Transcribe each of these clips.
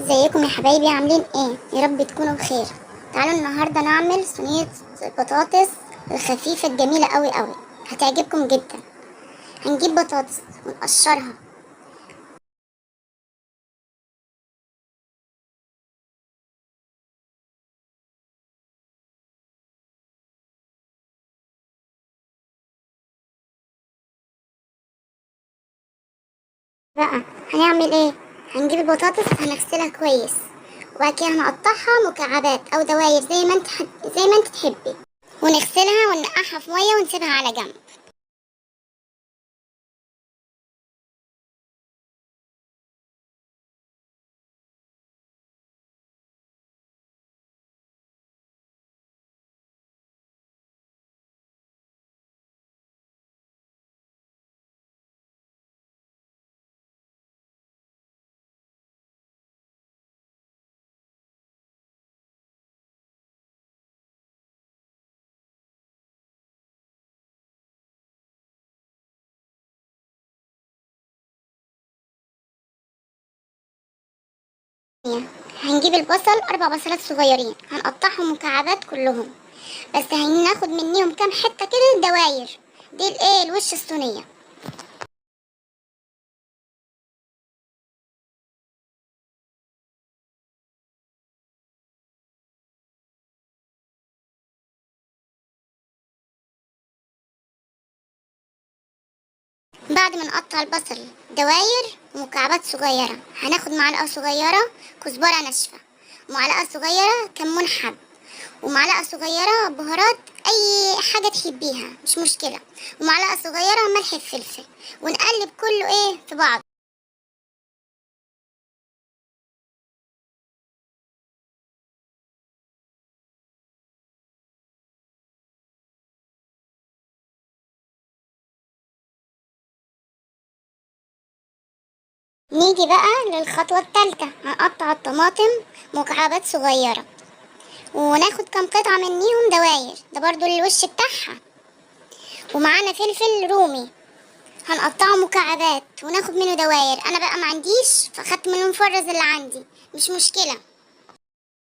ازيكم يا حبايبي، عاملين ايه؟ يا رب تكونوا بخير. تعالوا النهارده نعمل صينيه بطاطس الخفيفه الجميله قوي قوي، هتعجبكم جدا. هنجيب بطاطس ونقشرها. بقى هنعمل ايه؟ هنجيب البطاطس هنغسلها كويس، وبعد كده هنقطعها مكعبات او دواير زي ما انت تحبي، ونغسلها وننقعها في ميه ونسيبها على جنب. هنجيب البصل 4 بصلات صغيرين، هنقطعهم مكعبات كلهم، بس هناخد منيهم كام حتة كده دواير. دي الايه الوش الصينية. بعد ما نقطع البصل دواير ومكعبات صغيرة، هناخد معلقة صغيرة كزبرة ناشفة، ومعلقة صغيرة كمون حب، ومعلقة صغيرة بهارات أي حاجة تحبيها مش مشكلة، ومعلقة صغيرة ملح فلفل، ونقلب كله ايه في بعض. نيجي بقى للخطوة التالتة، هنقطع الطماطم مكعبات صغيرة، وناخد كام قطعة منيهم دواير، ده برضو الوش بتاعها. ومعانا فلفل رومي، هنقطعه مكعبات وناخد منه دواير. انا بقى ما عنديش فاخدت منه المفرز اللي عندي، مش مشكلة.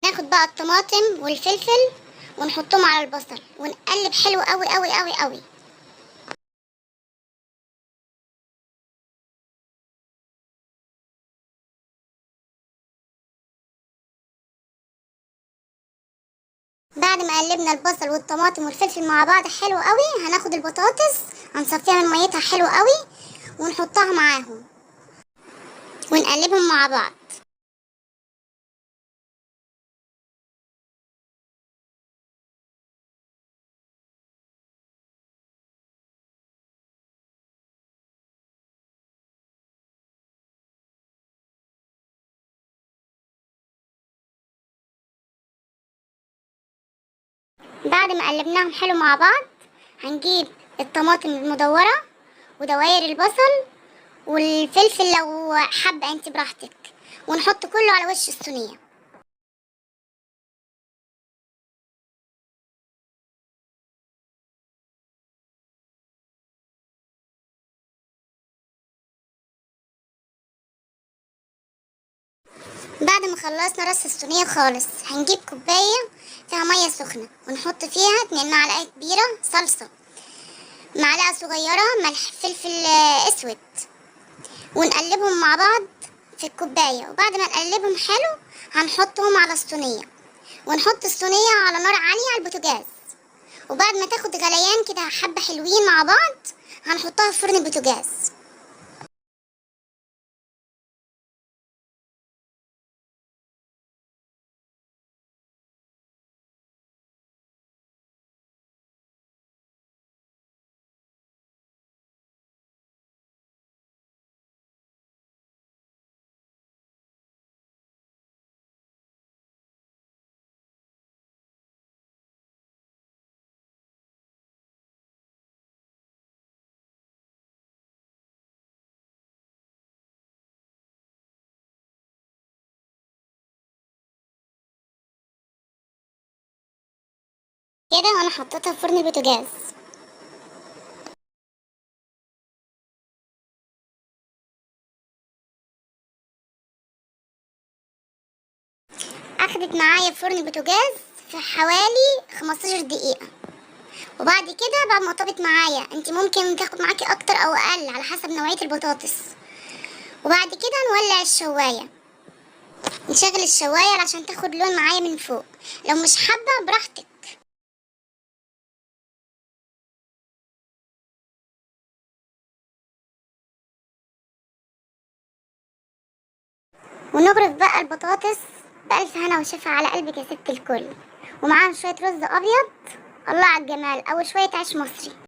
ناخد بقى الطماطم والفلفل ونحطهم على البصل ونقلب حلو قوي قوي قوي قوي. بعد ما قلبنا البصل والطماطم والفلفل مع بعض حلو قوي، هناخد البطاطس هنصفيها من ميتها حلو قوي ونحطها معاهم ونقلبهم مع بعض. بعد ما قلبناهم حلو مع بعض، هنجيب الطماطم المدورة ودوائر البصل والفلفل لو حابة انت براحتك، ونحط كله على وش الصينية. بعد ما خلصنا رص الصينية خالص، هنجيب كوباية فيها مية سخنة ونحط فيها 2 معلقة كبيرة صلصة، معلقة صغيرة ملح فلفل اسود، ونقلبهم مع بعض في الكوباية. وبعد ما نقلبهم حلو، هنحطهم على الصينية، ونحط الصينية على نار عالية على البوتاجاز. وبعد ما تاخد غليان كده حبة حلوين مع بعض، هنحطها في فرن البوتاجاز. كده انا حطيتها في فرن البوتاجاز. اخدت معايا فرن بوتاجاز في حوالي 15 دقيقة. وبعد كده بعد ما طابت معايا، انت ممكن تاخد معاكي اكتر او اقل على حسب نوعية البطاطس. وبعد كده نولع الشواية، نشغل الشواية عشان تاخد لون معايا من فوق. لو مش حابة براحتك. ونغرف بقى البطاطس بألف هنا وشفا على قلبك يا ست الكل، ومعاها شوية رز أبيض، الله على الجمال، أو شوية عيش مصري.